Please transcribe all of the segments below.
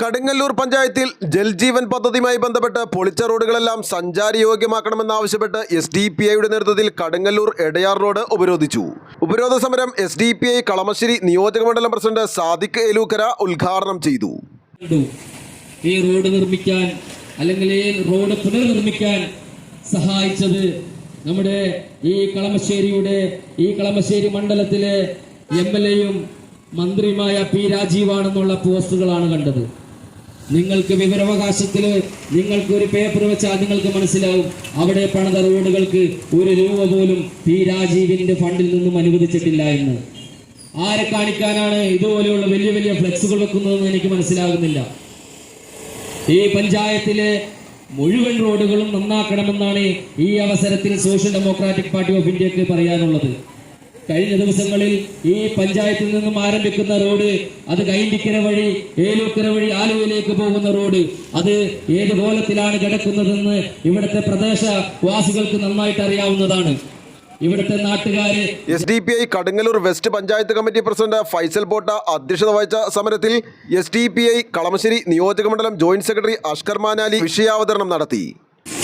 കടുങ്ങല്ലൂർ പഞ്ചായത്തിൽ ജൽജീവൻ പദ്ധതിയുമായി ബന്ധപ്പെട്ട് പൊളിച്ച റോഡുകളെല്ലാം സഞ്ചാരയോഗ്യമാക്കണമെന്നാവശ്യപ്പെട്ട് SDPIയുടെ നേതൃത്വത്തിൽ കടുങ്ങല്ലൂർ എടയാർ റോഡ് ഉപരോധിച്ചു. ഉപരോധ സമരം SDPI കളമശ്ശേരി നിയോജകമണ്ഡലം പ്രസിഡന്റ് സാദിഖ് ഏലൂക്കര ഉദ്ഘാടനം ചെയ്തു. ഈ റോഡ് നിർമ്മിക്കാൻ അല്ലെങ്കിൽ ഈ റോഡ് പുനർനിർമ്മിക്കാൻ സഹായിച്ചത് നമ്മുടെ ഈ കളമശ്ശേരി മണ്ഡലത്തിലെ MLAയും മന്ത്രിയുമായ P. രാജീവാണെന്നുള്ള പോസ്റ്റുകളാണ് കണ്ടത്. നിങ്ങൾക്ക് വിവരാവകാശത്തിൽ നിങ്ങൾക്ക് ഒരു പേപ്പർ വെച്ചാൽ നിങ്ങൾക്ക് മനസ്സിലാവും അവിടെ പണിത റോഡുകൾക്ക് ഒരു രൂപ പോലും P. രാജീവിന്റെ ഫണ്ടിൽ നിന്നും അനുവദിച്ചിട്ടില്ല എന്ന്. ആരെ കാണിക്കാനാണ് ഇതുപോലെയുള്ള വലിയ വലിയ ഫ്ലെക്സുകൾ വെക്കുന്നതെന്ന് എനിക്ക് മനസ്സിലാകുന്നില്ല. ഈ പഞ്ചായത്തിലെ മുഴുവൻ റോഡുകളും നന്നാക്കണമെന്നാണ് ഈ അവസരത്തിൽ സോഷ്യൽ ഡെമോക്രാറ്റിക് പാർട്ടി ഓഫ് ഇന്ത്യക്ക് പറയാനുള്ളത്. കഴിഞ്ഞ ദിവസങ്ങളിൽ ഈ പഞ്ചായത്തിൽ നിന്നും ആരംഭിക്കുന്ന റോഡ് അത് കൈണ്ടിക്കര വഴി ഏലൂക്കര വഴി ആലുവയിലേക്ക് പോകുന്ന റോഡ് അത് ഏത് കോലത്തിലാണ് കിടക്കുന്നതെന്ന് ഇവിടുത്തെ പ്രദേശവാസികൾക്ക് നന്നായിട്ട് അറിയാവുന്നതാണ്. ഇവിടുത്തെ നാട്ടുകാര് SDPI Kadungallur west panchayat committee president Faisal Potta അധ്യക്ഷത വഹിച്ച സമരത്തിൽ SDPI കളമശ്ശേരി നിയോജകമണ്ഡലം ജോയിന്റ് സെക്രട്ടറി അഷ്കർ മാനാലി വിഷയാവതരണം നടത്തി.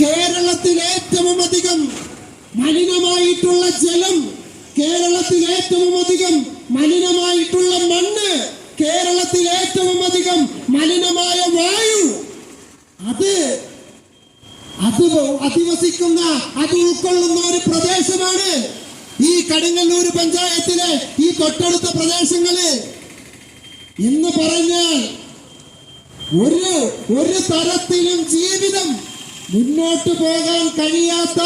കേരളത്തിൽ ഏറ്റവും അധികം മലിനമായിട്ടുള്ള ജലം, കേരളത്തിൽ ഏറ്റവും അധികം മലിനമായിട്ടുള്ള മണ്ണ്, കേരളത്തിൽ ഏറ്റവും അധികം മലിനമായ വായു, അത് അധിവസിക്കുന്ന അത് ഉൾക്കൊള്ളുന്ന ഒരു പ്രദേശമാണ് ഈ കടുങ്ങല്ലൂർ പഞ്ചായത്തിലെ ഈ തൊട്ടടുത്ത പ്രദേശങ്ങള് എന്ന് പറഞ്ഞാൽ ഒരു തരത്തിലും ജീവിതം മുന്നോട്ട് പോകാൻ കഴിയാത്ത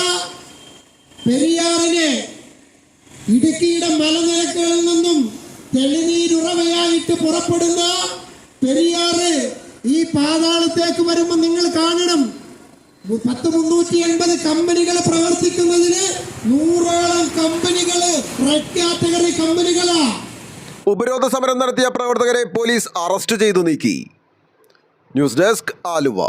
പെരിയാറിനെ ഇടുക്കിയുടെ മലനിരക്കുകളിൽ നിന്നും തെളിനീരുറവയായിട്ട് പുറപ്പെടുന്ന പെരിയാറ് ഈ പാതാളത്തേക്ക് വരുമ്പോൾ നിങ്ങൾ കാണണം. 380 കമ്പനികൾ പ്രവർത്തിക്കുന്നതിന് 100ഓളം കമ്പനികള് റെഡ് കാറ്റഗറി കമ്പനികളാ. ഉപരോധ സമരം നടത്തിയ പ്രവർത്തകരെ പോലീസ് അറസ്റ്റ് ചെയ്തു നീക്കി. News desk Aluva.